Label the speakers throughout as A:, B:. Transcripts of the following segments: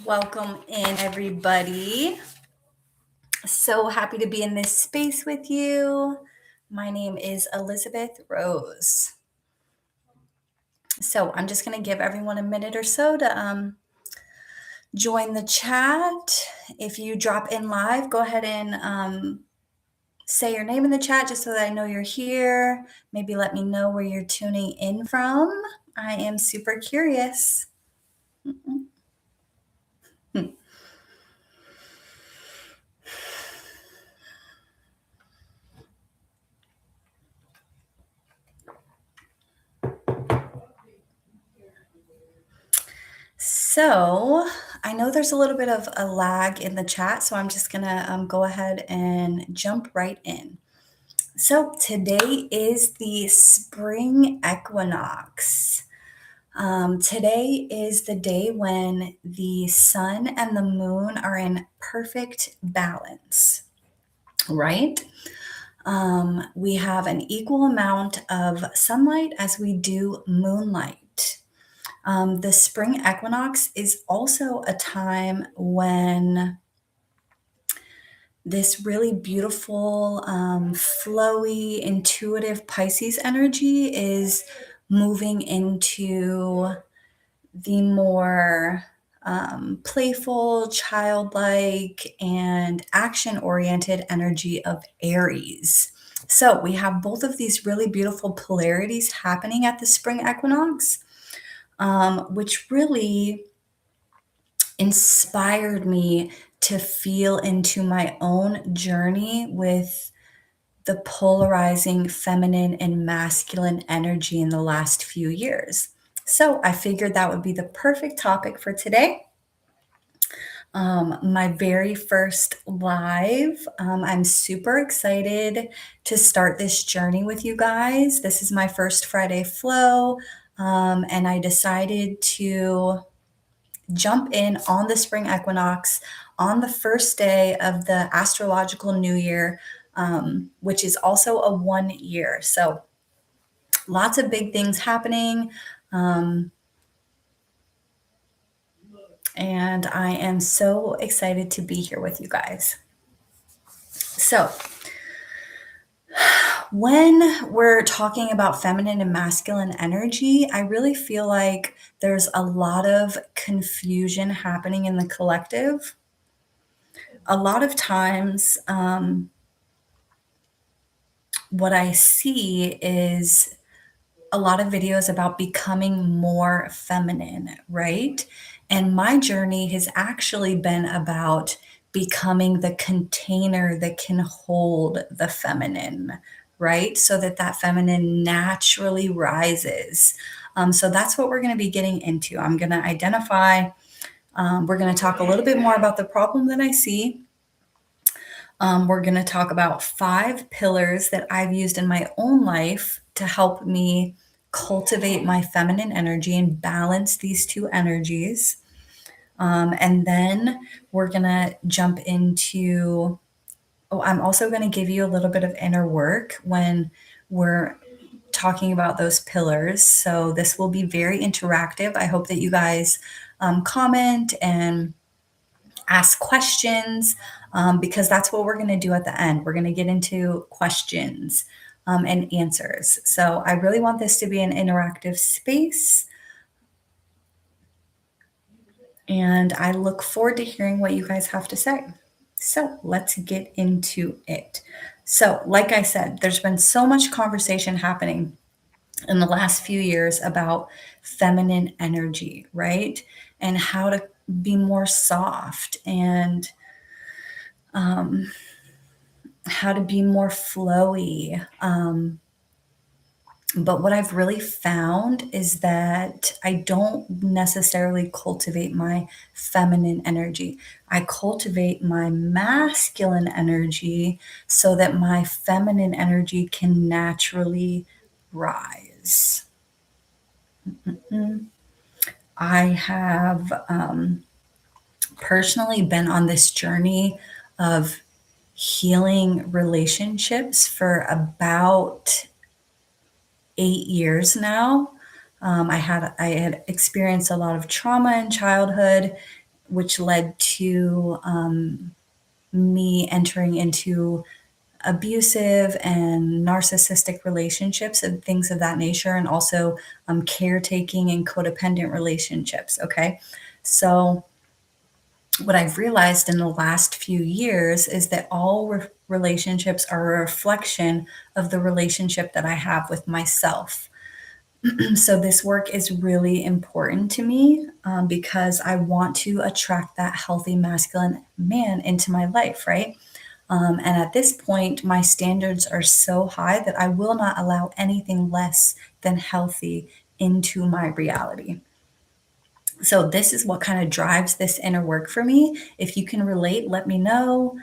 A: Welcome in, everybody. So happy to be in this space with you. My name is Elizabeth Rose. So I'm just going to give everyone a minute or so to join the chat. If you drop in live, go ahead and say your name in the chat just so that I know you're here. Maybe let me know where you're tuning in from. I am super curious. So I know there's a little bit of a lag in the chat, so I'm just gonna go ahead and jump right in. So today is the spring equinox. Today is the day when the sun and the moon are in perfect balance, right? We have an equal amount of sunlight as we do moonlight. The spring equinox is also a time when this really beautiful, flowy, intuitive Pisces energy is moving into the more playful, childlike, and action oriented energy of Aries. So we have both of these really beautiful polarities happening at the spring equinox, which really inspired me to feel into my own journey with the polarizing feminine and masculine energy in the last few years. So I figured that would be the perfect topic for today. My very first live. I'm super excited to start this journey with you guys. This is my first Friday flow, and I decided to jump in on the spring equinox on the first day of the astrological new year, which is also a 1 year. So lots of big things happening. And I am so excited to be here with you guys. So, when we're talking about feminine and masculine energy, I really feel like there's a lot of confusion happening in the collective. A lot of times, what I see is a lot of videos about becoming more feminine, right? And my journey has actually been about becoming the container that can hold the feminine, right? So that that feminine naturally rises. So that's what we're going to be getting into. I'm going to identify, we're going to talk a little bit more about the problem that I see. We're going to talk about 5 pillars that I've used in my own life to help me cultivate my feminine energy and balance these two energies. And then we're going to jump into, I'm also going to give you a little bit of inner work when we're talking about those pillars. So this will be very interactive. I hope that you guys comment and ask questions, because that's what we're going to do at the end. We're going to get into questions and answers. So I really want this to be an interactive space. And I look forward to hearing what you guys have to say. So let's get into it. So, like I said, there's been so much conversation happening in the last few years about feminine energy, right? And how to be more soft and how to be more flowy. But what I've really found is that I don't necessarily cultivate my feminine energy. I cultivate my masculine energy so that my feminine energy can naturally rise. I have personally been on this journey of healing relationships for about 8 years now. I had experienced a lot of trauma in childhood, which led to me entering into abusive and narcissistic relationships and things of that nature, and also caretaking and codependent relationships. Okay. So, what I've realized in the last few years is that all relationships are a reflection of the relationship that I have with myself. So, this work is really important to me because I want to attract that healthy masculine man into my life, right? And at this point, my standards are so high that I will not allow anything less than healthy into my reality. So, this is what kind of drives this inner work for me. If you can relate, let me know.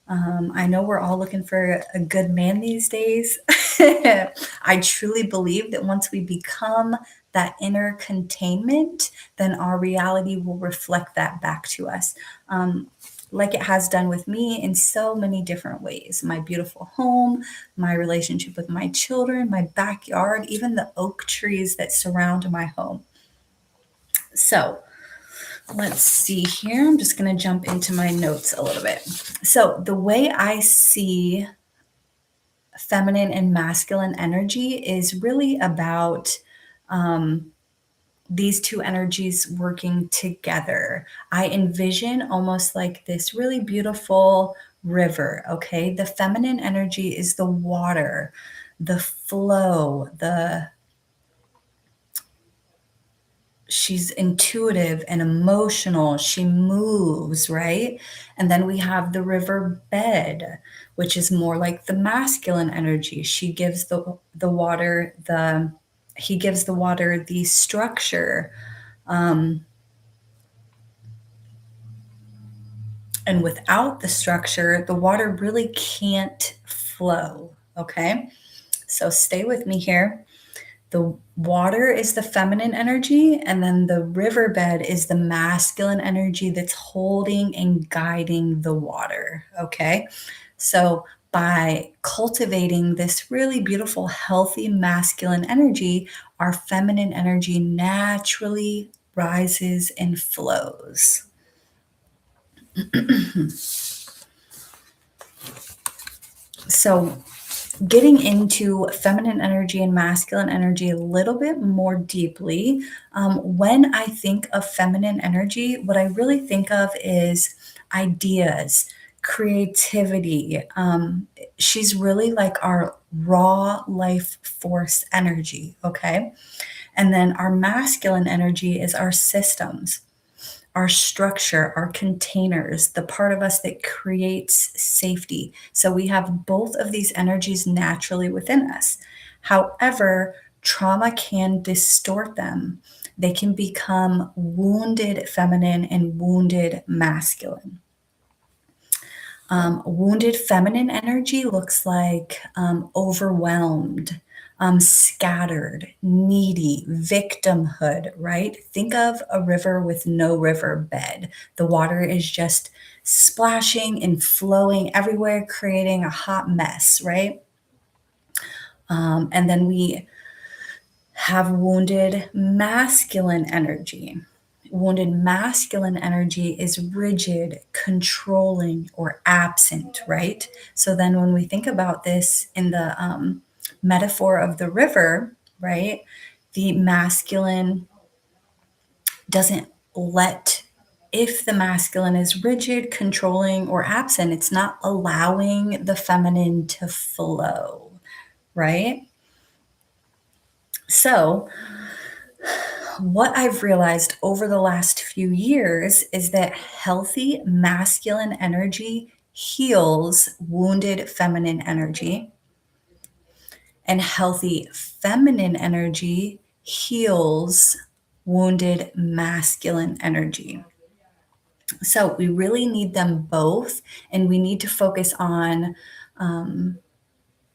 A: I know we're all looking for a good man these days. I truly believe that once we become that inner containment, then our reality will reflect that back to us. Like it has done with me in so many different ways. My beautiful home, my relationship with my children, my backyard, even the oak trees that surround my home. So, let's see here. I'm just going to jump into my notes a little bit. So, the way I see feminine and masculine energy is really about these two energies working together. I envision almost like this really beautiful river. Okay. The feminine energy is the water, the flow, the she's intuitive and emotional. She moves, right? And then we have the river bed, which is more like the masculine energy. She gives the water the he gives the water the structure. Um, and without the structure, the water really can't flow. Okay. So stay with me here. The water is the feminine energy, and then the riverbed is the masculine energy that's holding and guiding the water. Okay. So, by cultivating this really beautiful, healthy masculine energy, our feminine energy naturally rises and flows. So, getting into feminine energy and masculine energy a little bit more deeply, when I think of feminine energy, what I really think of is ideas, creativity. She's really like our raw life force energy, okay? And then our masculine energy is our systems, our structure, our containers, the part of us that creates safety. So we have both of these energies naturally within us. However, trauma can distort them. They can become wounded feminine and wounded masculine. Wounded feminine energy looks like overwhelmed, scattered, needy, victimhood, right? Think of a river with no river bed. The water is just splashing and flowing everywhere, creating a hot mess, right? And then we have wounded masculine energy. Wounded masculine energy is rigid, controlling, or absent, right? So then when we think about this in the metaphor of the river, right, the masculine doesn't let, if the masculine is rigid, controlling, or absent, it's not allowing the feminine to flow, right? So, what I've realized over the last few years is that healthy masculine energy heals wounded feminine energy, and healthy feminine energy heals wounded masculine energy. So we really need them both, and we need to focus on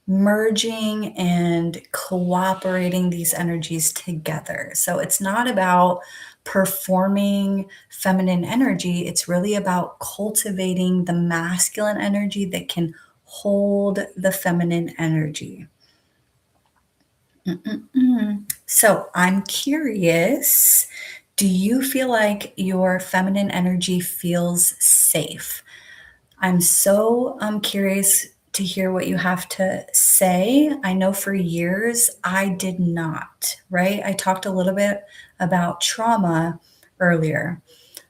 A: merging and cooperating these energies together. So it's not about performing feminine energy, it's really about cultivating the masculine energy that can hold the feminine energy. So I'm curious, Do you feel like your feminine energy feels safe? I'm so curious to hear what you have to say. I know for years I did not, right? I talked a little bit about trauma earlier.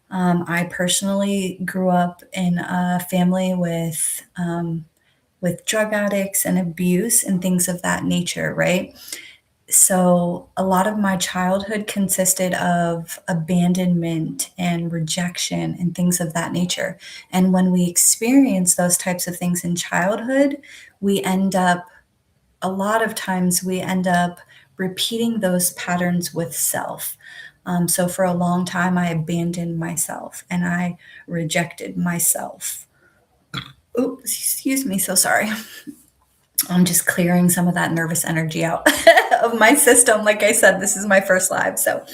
A: I personally grew up in a family with drug addicts and abuse and things of that nature, right? So a lot of my childhood consisted of abandonment and rejection and things of that nature. And when we experience those types of things in childhood, we end up, a lot of times, we end up repeating those patterns with self. So for a long time, I abandoned myself and I rejected myself. Oops, excuse me, so sorry. I'm just clearing some of that nervous energy out of my system. Like I said, this is my first live. So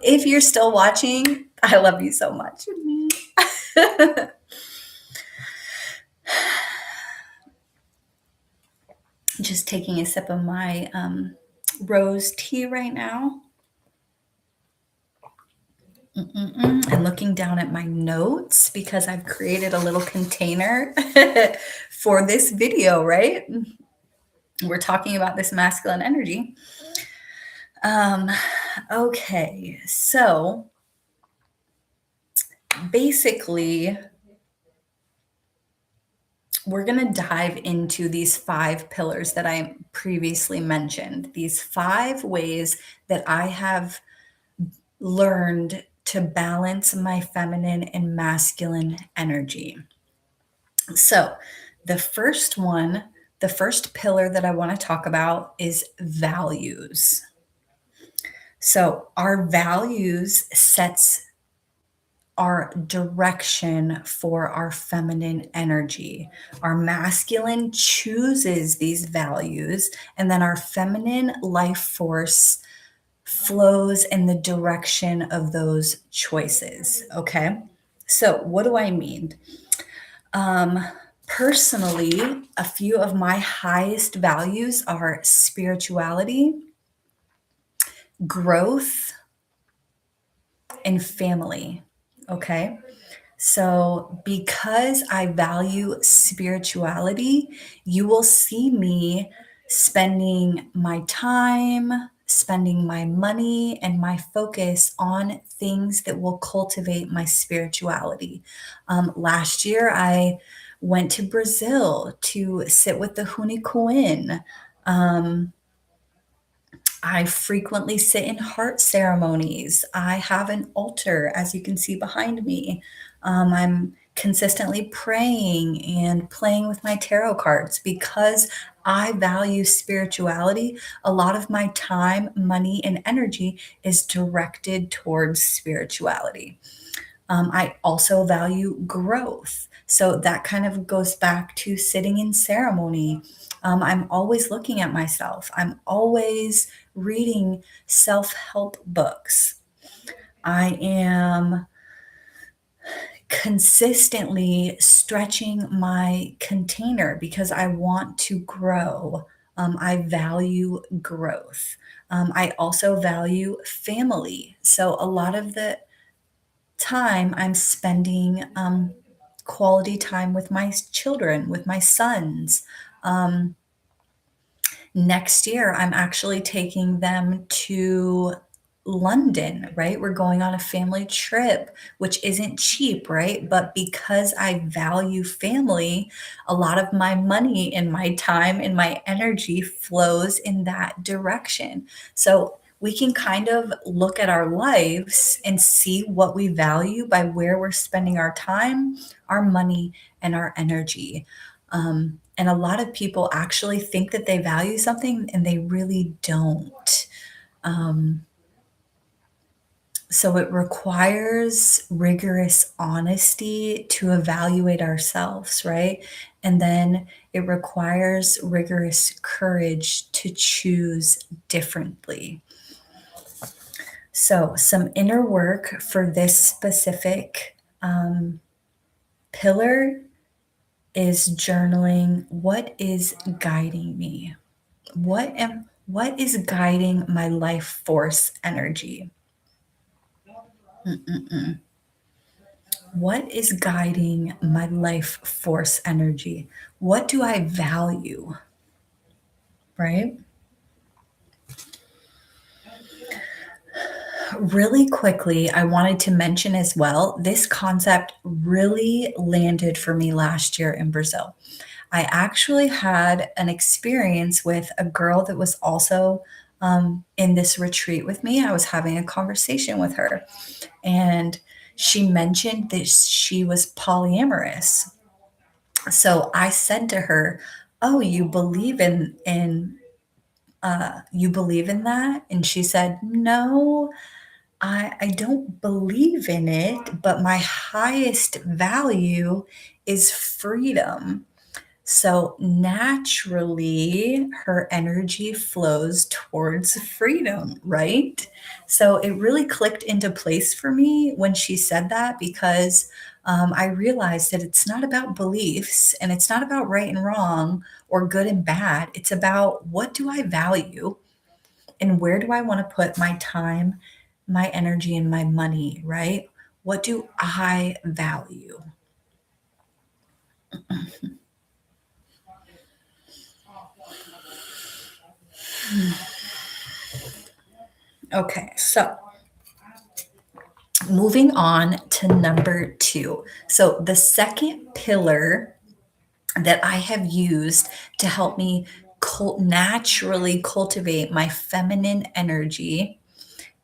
A: if you're still watching, I love you so much. Just taking a sip of my rose tea right now. And looking down at my notes because I've created a little container for this video, right? We're talking about this masculine energy. Okay, so basically, we're going to dive into these 5 pillars that I previously mentioned, these 5 ways that I have learned to balance my feminine and masculine energy. So, the first one, the first pillar that I want to talk about is values. So, our values sets our direction for our feminine energy. Our masculine chooses these values, and then our feminine life force flows in the direction of those choices. Okay. So, what do I mean? Um, Personally, a few of my highest values are spirituality, growth, and family. Okay. So, because I value spirituality, you will see me spending my time, spending my money, and my focus on things that will cultivate my spirituality. Last year, I went to Brazil to sit with the Huni Kuin. I frequently sit in heart ceremonies. I have an altar, as you can see behind me. I'm consistently praying and playing with my tarot cards because I value spirituality. A lot of my time, money, and energy is directed towards spirituality. I also value growth. So that kind of goes back to sitting in ceremony. I'm always looking at myself, I'm always reading self help books. I am consistently stretching my container because I want to grow. I value growth. I also value family. So a lot of the time I'm spending quality time with my children, with my sons. Um, Next year, I'm actually taking them to London, right? We're going on a family trip, which isn't cheap, right? But because I value family, a lot of my money and my time and my energy flows in that direction. So we can kind of look at our lives and see what we value by where we're spending our time, our money, and our energy. And a lot of people actually think that they value something and they really don't. Um, so it requires rigorous honesty to evaluate ourselves, right? And then it requires rigorous courage to choose differently. So, some inner work for this specific pillar is journaling. What is guiding me? What is guiding my life force energy? Mm-mm-mm. What is guiding my life force energy? What do I value? Right? Really quickly, I wanted to mention as well, this concept really landed for me last year in Brazil. I actually had an experience with a girl that was also in this retreat with me. I was having a conversation with her, and she mentioned that she was polyamorous. So I said to her, "Oh, you believe in that?" And she said, "No, I don't believe in it, but my highest value is freedom." So naturally, her energy flows towards freedom, right? So it really clicked into place for me when she said that because I realized that it's not about beliefs and it's not about right and wrong or good and bad. It's about what do I value and where do I want to put my time, my energy, and my money, right? What do I value? Okay, so moving on to number two. So, the second pillar that I have used to help me naturally cultivate my feminine energy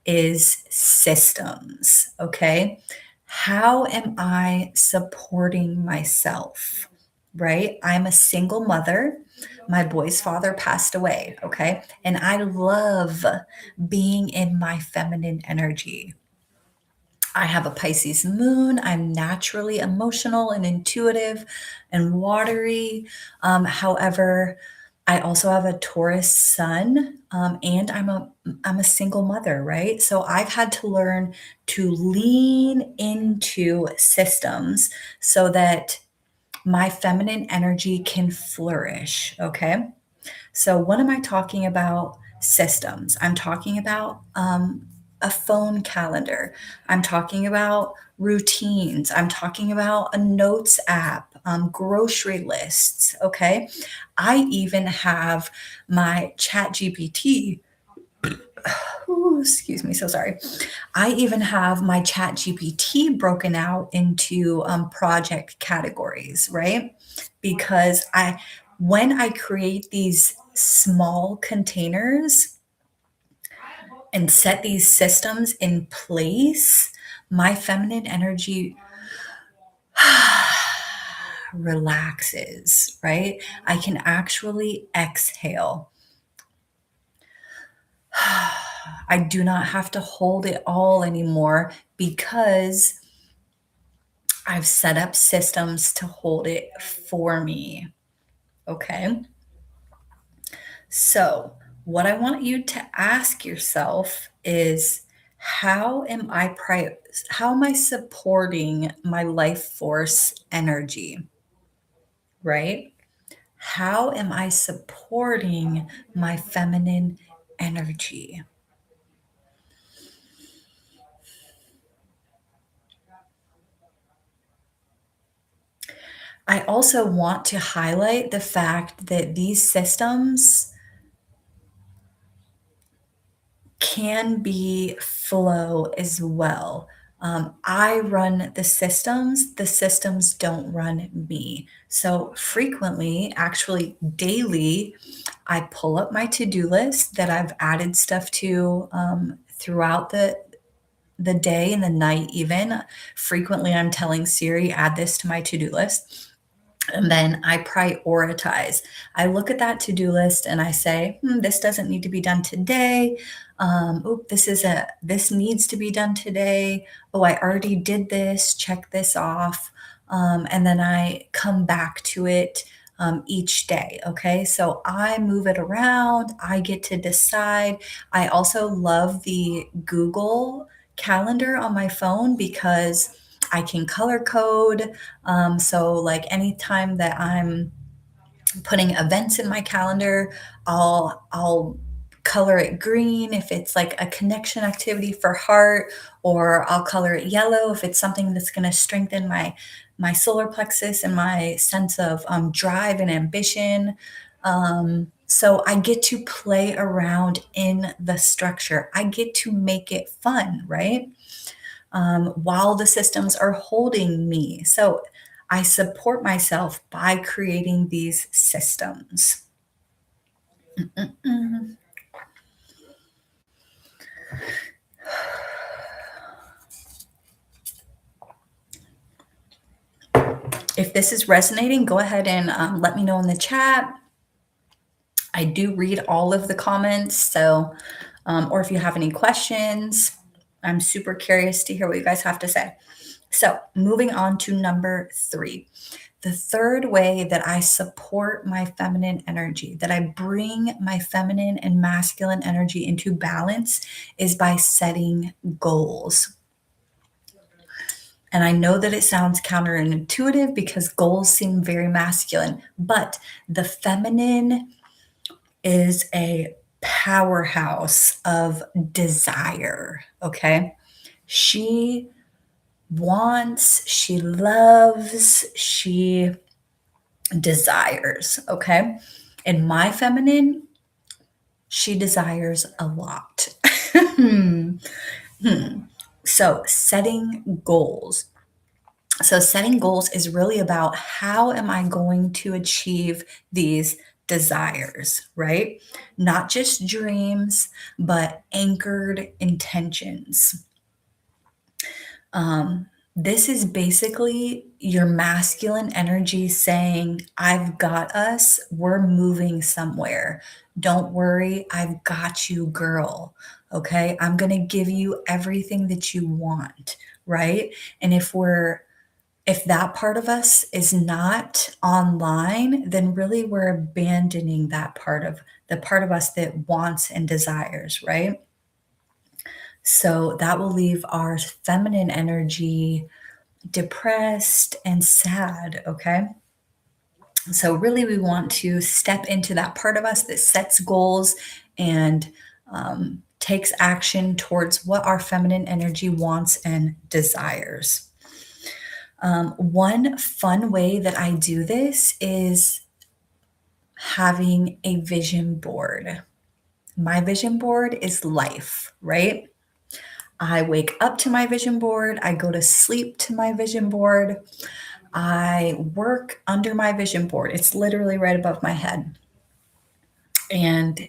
A: is systems. Okay. How am I supporting myself? Right? I'm a single mother. My boy's father passed away. Okay. And I love being in my feminine energy. I have a Pisces moon. I'm naturally emotional and intuitive and watery. However, I also have a Taurus sun, and I'm a single mother, right? So I've had to learn to lean into systems so that my feminine energy can flourish. Okay. So, what am I talking about? Systems. I'm talking about a phone calendar. I'm talking about routines. I'm talking about a notes app, grocery lists. Okay. I even have my chat GPT. Ooh, excuse me, so sorry. I even have my chat GPT broken out into project categories, right? Because when I create these small containers and set these systems in place, my feminine energy relaxes, right? I can actually exhale. I do not have to hold it all anymore because I've set up systems to hold it for me. Okay. So, what I want you to ask yourself is how am I supporting my life force energy, right? How am I supporting my feminine energy? I also want to highlight the fact that these systems can be flow as well. I run the systems don't run me. So frequently, actually daily, I pull up my to do list that I've added stuff to throughout the day and the night, even. Frequently, I'm telling Siri, add this to my to do list. And then I prioritize. I look at that to-do list and I say, this doesn't need to be done today. This needs to be done today. Oh, I already did this. Check this off. And then I come back to it each day. Okay. So I move it around. I get to decide. I also love the Google Calendar on my phone because I can color code. So, like anytime that I'm putting events in my calendar, I'll color it green if it's like a connection activity for heart, or I'll color it yellow if it's something that's going to strengthen my solar plexus and my sense of drive and ambition. So I get to play around in the structure. I get to make it fun, right? While the systems are holding me. So I support myself by creating these systems. Mm-mm. If this is resonating, go ahead and let me know in the chat. I do read all of the comments. So, or if you have any questions, I'm super curious to hear what you guys have to say. So, moving on to number 3. The third way that I support my feminine energy, that I bring my feminine and masculine energy into balance, is by setting goals. And I know that it sounds counterintuitive because goals seem very masculine, but the feminine is a powerhouse of desire. Okay. She wants, she loves, she desires. Okay. And my feminine, she desires a lot. So, setting goals. So, setting goals is really about how am I going to achieve these desires, right? Not just dreams, but anchored intentions. This is basically your masculine energy saying, I've got us, we're moving somewhere. Don't worry, I've got you, girl. Okay, I'm going to give you everything that you want, right? And if that part of us is not online, then really we're abandoning that part of the part of us that wants and desires, right? So that will leave our feminine energy depressed and sad, okay? So, really, we want to step into that part of us that sets goals and takes action towards what our feminine energy wants and desires. One fun way that I do this is having a vision board. My vision board is life, right? I wake up to my vision board. I go to sleep to my vision board. I work under my vision board. It's literally right above my head. And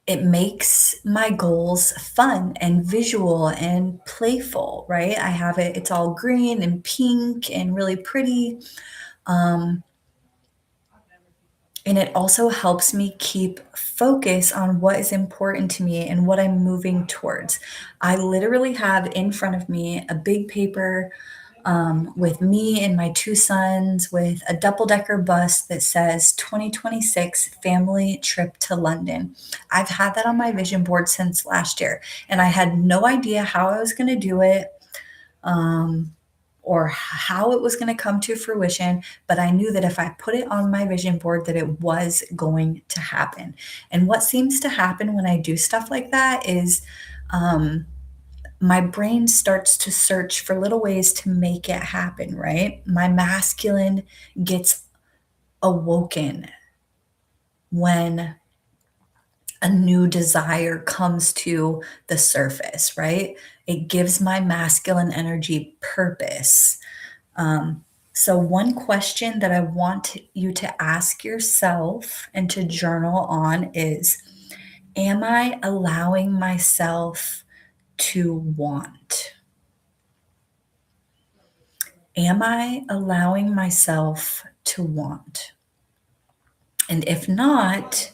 A: it makes my goals fun and visual and playful, right? I have it, it's all green and pink and really pretty. Um, and it also helps me keep focus on what is important to me and what I'm moving towards. I literally have in front of me a big paper with me and my 2 sons with a double-decker bus that says 2026 family trip to London. I've had that on my vision board since last year, and I had no idea how I was going to do it. Or how it was going to come to fruition, but I knew that if I put it on my vision board that it was going to happen. And what seems to happen when I do stuff like that is my brain starts to search for little ways to make it happen, right? My masculine gets awoken when a new desire comes to the surface, right? It gives my masculine energy purpose. So, one question that I want you to ask yourself and to journal on is, am I allowing myself to want? Am I allowing myself to want? And if not,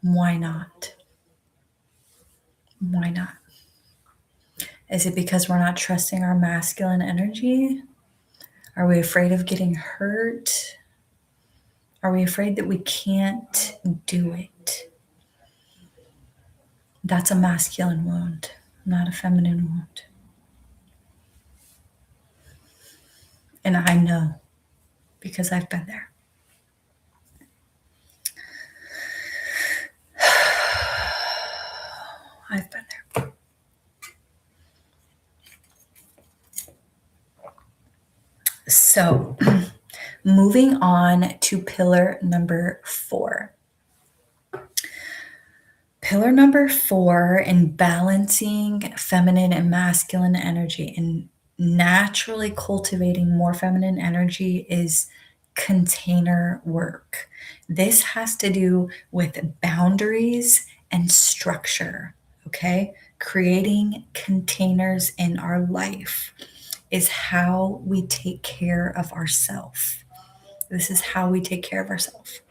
A: why not? Why not? Is it because we're not trusting our masculine energy? Are we afraid of getting hurt? Are we afraid that we can't do it? That's a masculine wound, not a feminine wound. And I know because I've been there. I've been there. So, moving on to pillar number 4. Pillar number 4 in balancing feminine and masculine energy and naturally cultivating more feminine energy is container work. This has to do with boundaries and structure, okay? Creating containers in our life is how we take care of ourselves. This is how we take care of ourselves.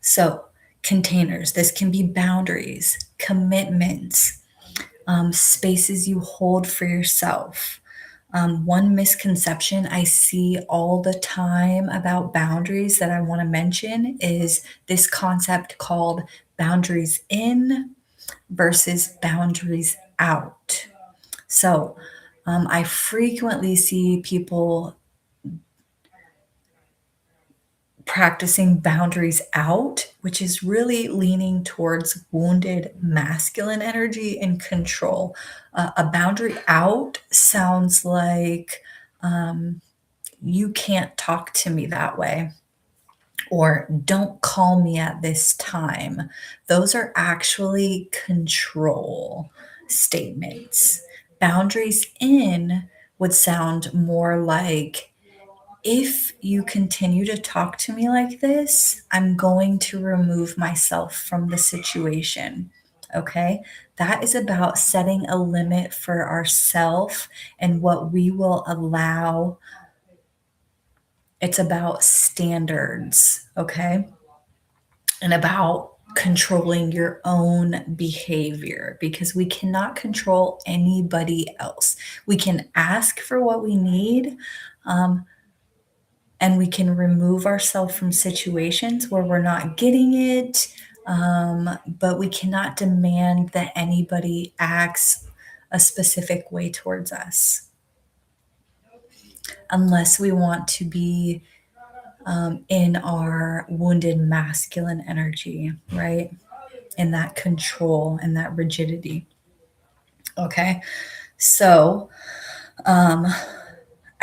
A: So, containers, this can be boundaries, commitments, spaces you hold for yourself. One misconception I see all the time about boundaries that I want to mention is this concept called boundaries in versus boundaries out. So, I frequently see people practicing boundaries out, which is really leaning towards wounded masculine energy and control. A boundary out sounds like you can't talk to me that way, or don't call me at this time. Those are actually control statements. Boundaries in would sound more like, if you continue to talk to me like this, I'm going to remove myself from the situation. Okay. That is about setting a limit for ourselves and what we will allow. It's about standards. Okay. And about controlling your own behavior because we cannot control anybody else. We can ask for what we need. Um, and we can remove ourselves from situations where we're not getting it, but we cannot demand that anybody acts a specific way towards us unless we want to be in our wounded masculine energy, right? In that control and that rigidity. Okay. So, um,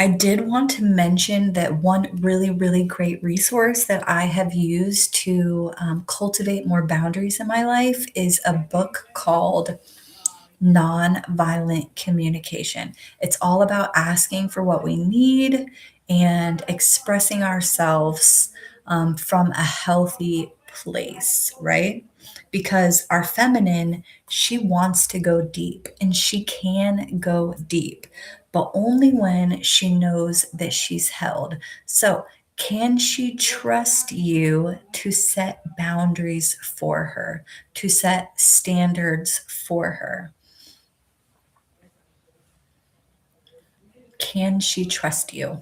A: I did want to mention that one really, really great resource that I have used to cultivate more boundaries in my life is a book called Nonviolent Communication. It's all about asking for what we need and expressing ourselves from a healthy place, right? Because our feminine, she wants to go deep and she can go deep, but only when she knows that she's held. So, can she trust you to set boundaries for her, to set standards for her? Can she trust you?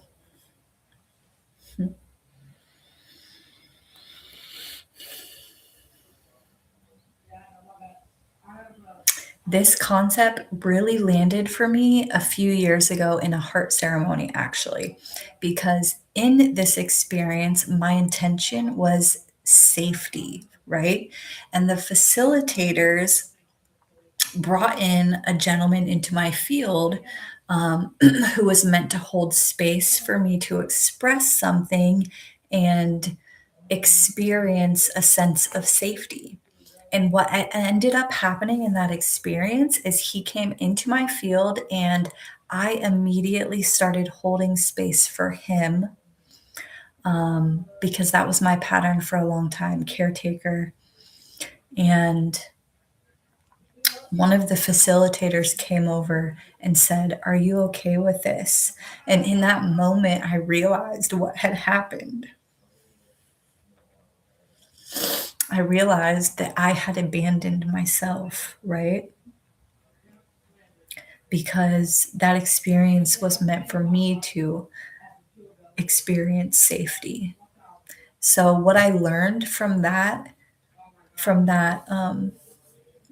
A: This concept really landed for me a few years ago in a heart ceremony, actually, because in this experience, my intention was safety, right? And the facilitators brought in a gentleman into my field who was meant to hold space for me to express something and experience a sense of safety. And what ended up happening in that experience is he came into my field and I immediately started holding space for him because that was my pattern for a long time, caretaker. And one of the facilitators came over and said, "Are you okay with this?" And in that moment, I realized what had happened. I realized that I had abandoned myself, right? Because that experience was meant for me to experience safety. So what I learned from that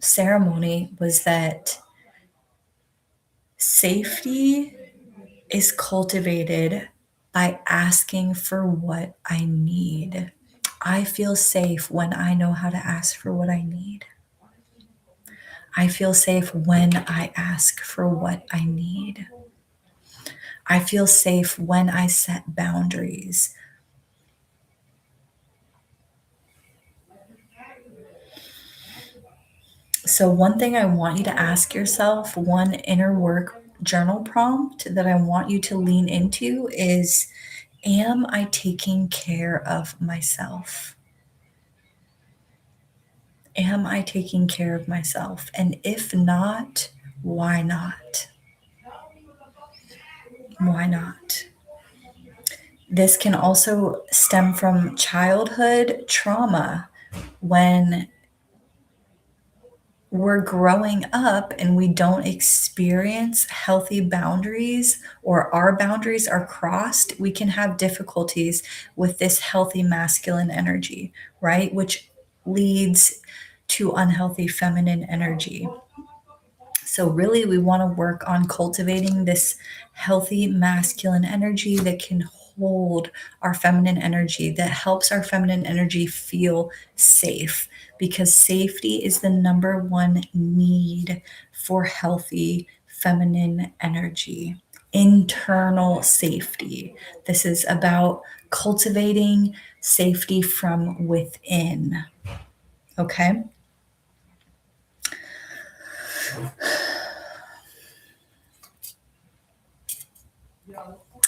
A: ceremony was that safety is cultivated by asking for what I need. I feel safe when I know how to ask for what I need. I feel safe when I ask for what I need. I feel safe when I set boundaries. So, one thing I want you to ask yourself, one inner work journal prompt that I want you to lean into is: am I taking care of myself? Am I taking care of myself? And if not, why not? Why not? This can also stem from childhood trauma when we're growing up and we don't experience healthy boundaries, or our boundaries are crossed, we can have difficulties with this healthy masculine energy, right? Which leads to unhealthy feminine energy. So, really, we want to work on cultivating this healthy masculine energy that can hold our feminine energy, that helps our feminine energy feel safe, because safety is the number one need for healthy feminine energy. Internal safety. This is about cultivating safety from within. Okay.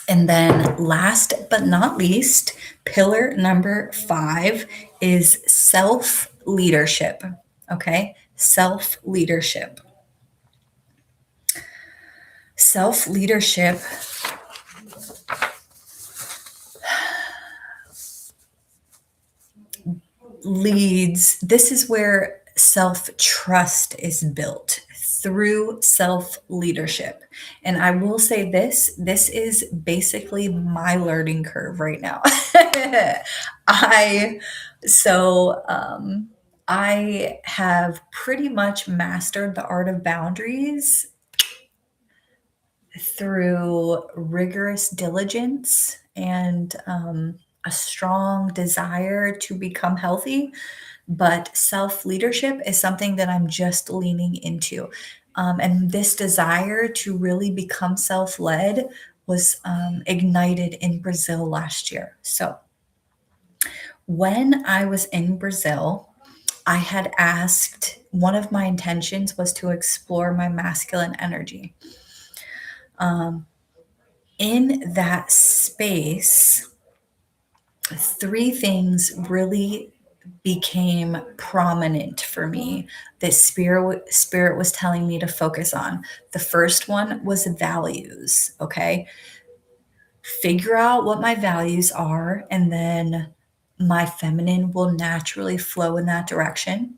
A: And then, last but not least, pillar number 5 is self leadership. Okay. Self leadership. Self leadership leads, this is where self trust is built through self leadership. And I will say this is basically my learning curve right now. I so I have pretty much mastered the art of boundaries through rigorous diligence and a strong desire to become healthy. But self leadership is something that I'm just leaning into. And this desire to really become self led was ignited in Brazil last year. So, when I was in Brazil, I had asked, one of my intentions was to explore my masculine energy. Um, in that space, three things really became prominent for me that spirit was telling me to focus on. The first one was values. Okay, figure out what my values are, and then my feminine will naturally flow in that direction.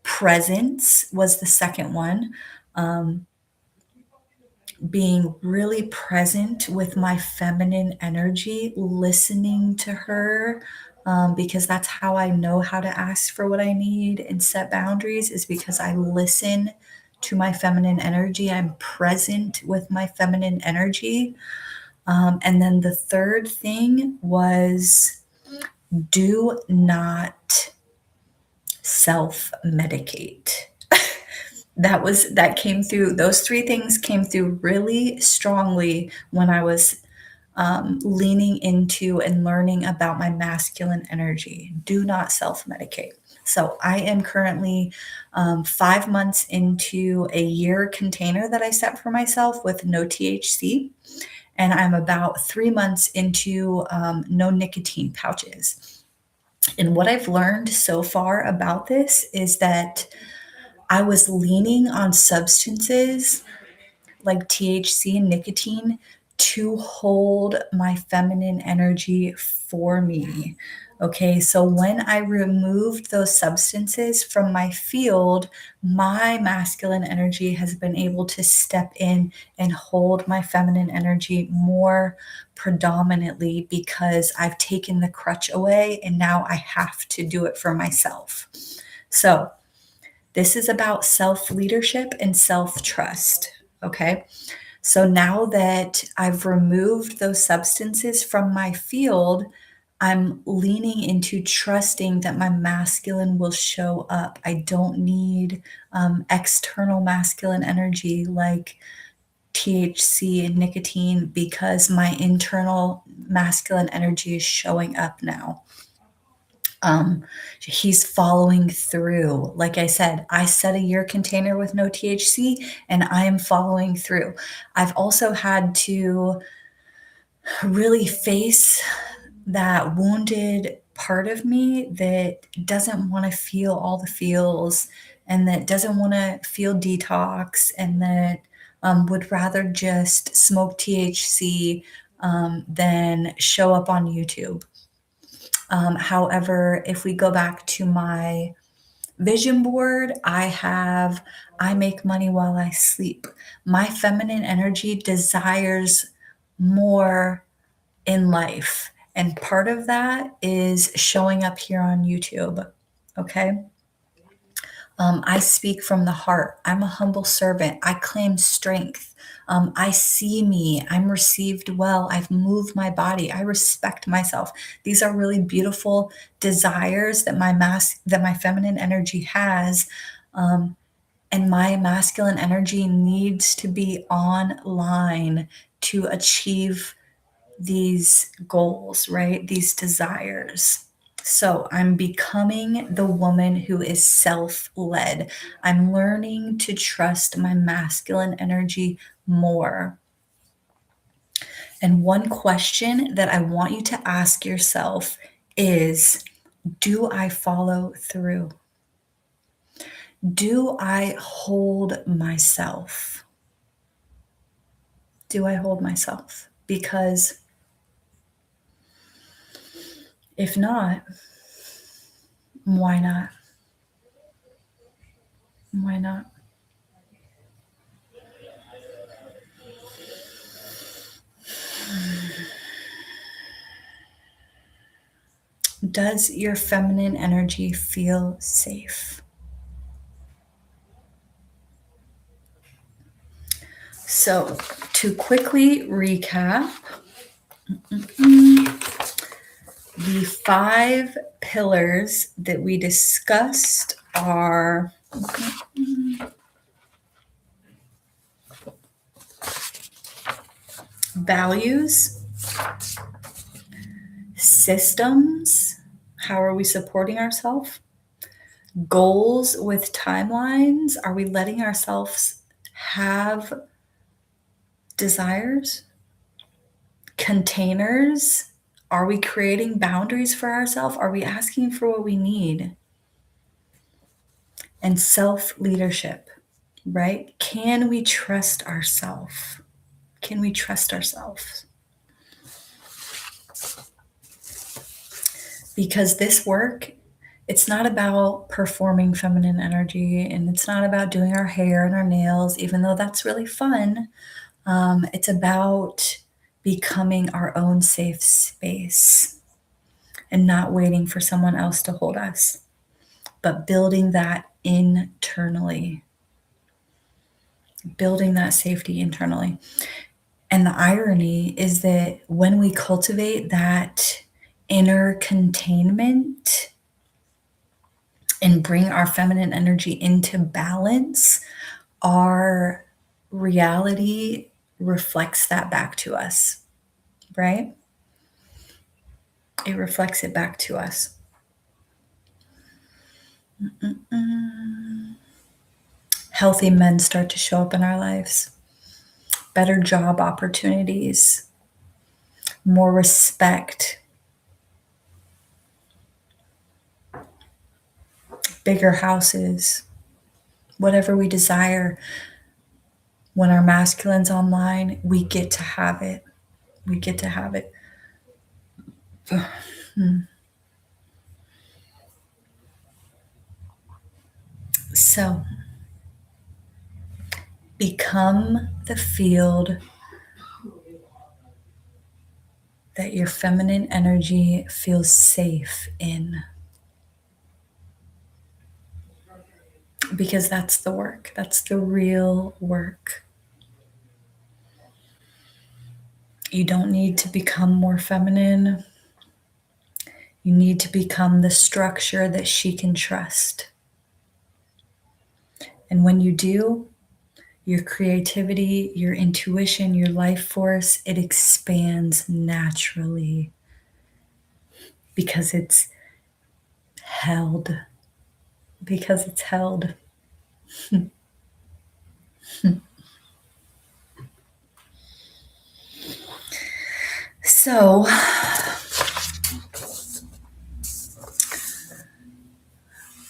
A: Presence was the second one. um, being really present with my feminine energy, listening to her, because that's how I know how to ask for what I need and set boundaries, is because I listen to my feminine energy. I'm present with my feminine energy. And then the third thing was, do not self medicate. That came through, those three things came through really strongly when I was leaning into and learning about my masculine energy. Do not self medicate. So I am currently 5 months into a year container that I set for myself with no THC. And I'm about 3 months into no nicotine pouches. And what I've learned so far about this is that I was leaning on substances like THC and nicotine to hold my feminine energy for me. Okay, so when I removed those substances from my field, my masculine energy has been able to step in and hold my feminine energy more predominantly, because I've taken the crutch away and now I have to do it for myself. So, this is about self leadership and self trust. Okay. So now that I've removed those substances from my field, I'm leaning into trusting that my masculine will show up. I don't need external masculine energy like THC and nicotine because my internal masculine energy is showing up now. He's following through. Like I said, I set a year container with no THC and I am following through. I've also had to really face that wounded part of me that doesn't want to feel all the feels and that doesn't want to feel detox and that would rather just smoke THC than show up on YouTube. However, if we go back to my vision board, I make money while I sleep. My feminine energy desires more in life. And part of that is showing up here on YouTube. Okay. I speak from the heart. I'm a humble servant. I claim strength. I see me. I'm received well. I've moved my body. I respect myself. These are really beautiful desires that my feminine energy has. And my masculine energy needs to be online to achieve these goals, right? These desires. So I'm becoming the woman who is self led. I'm learning to trust my masculine energy more. And one question that I want you to ask yourself is, do I follow through? Do I hold myself? Do I hold myself? Because if not, why not? Why not? Does your feminine energy feel safe? So, to quickly recap, the 5 pillars that we discussed are values, systems, how are we supporting ourselves? Goals with timelines, are we letting ourselves have desires? Containers, are we creating boundaries for ourselves? Are we asking for what we need? And self leadership, right? Can we trust ourselves? Can we trust ourselves? Because this work, it's not about performing feminine energy and it's not about doing our hair and our nails, even though that's really fun. It's about becoming our own safe space and not waiting for someone else to hold us, but building that internally, building that safety internally. And the irony is that when we cultivate that inner containment and bring our feminine energy into balance, our reality reflects that back to us, right? It reflects it back to us. Healthy men start to show up in our lives, better job opportunities, more respect, bigger houses, whatever we desire. When our masculine's online, we get to have it. We get to have it. So, become the field that your feminine energy feels safe in. Because that's the work, that's the real work. You don't need to become more feminine. You need to become the structure that she can trust. And when you do, your creativity, your intuition, your life force, it expands naturally because it's held. Because it's held. So,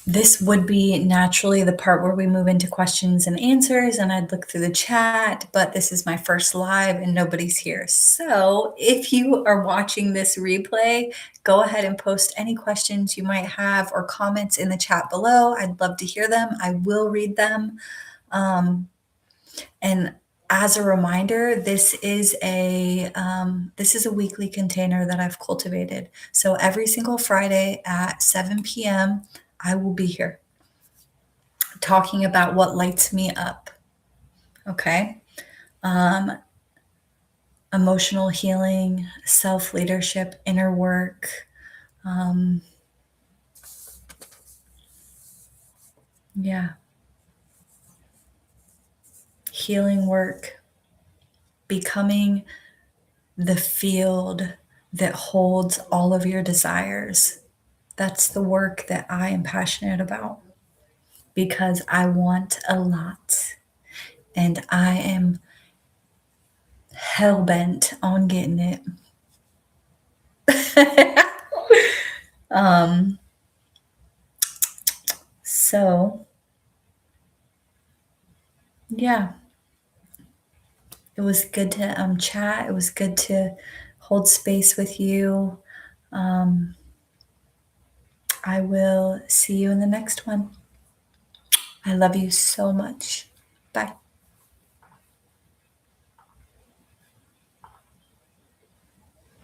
A: this would be naturally the part where we move into questions and answers, and I'd look through the chat, but this is my first live and nobody's here. So if you are watching this replay, go ahead and post any questions you might have or comments in the chat below. I'd love to hear them. I will read them. And as a reminder, this is a weekly container that I've cultivated. So every single Friday at 7 p.m., I will be here talking about what lights me up. Okay. Emotional healing, self-leadership, inner work. Healing work, becoming the field that holds all of your desires. That's the work that I am passionate about because I want a lot and I am hell bent on getting it. So, yeah, it was good to chat. It was good to hold space with you. I will see you in the next one. I love you so much. Bye.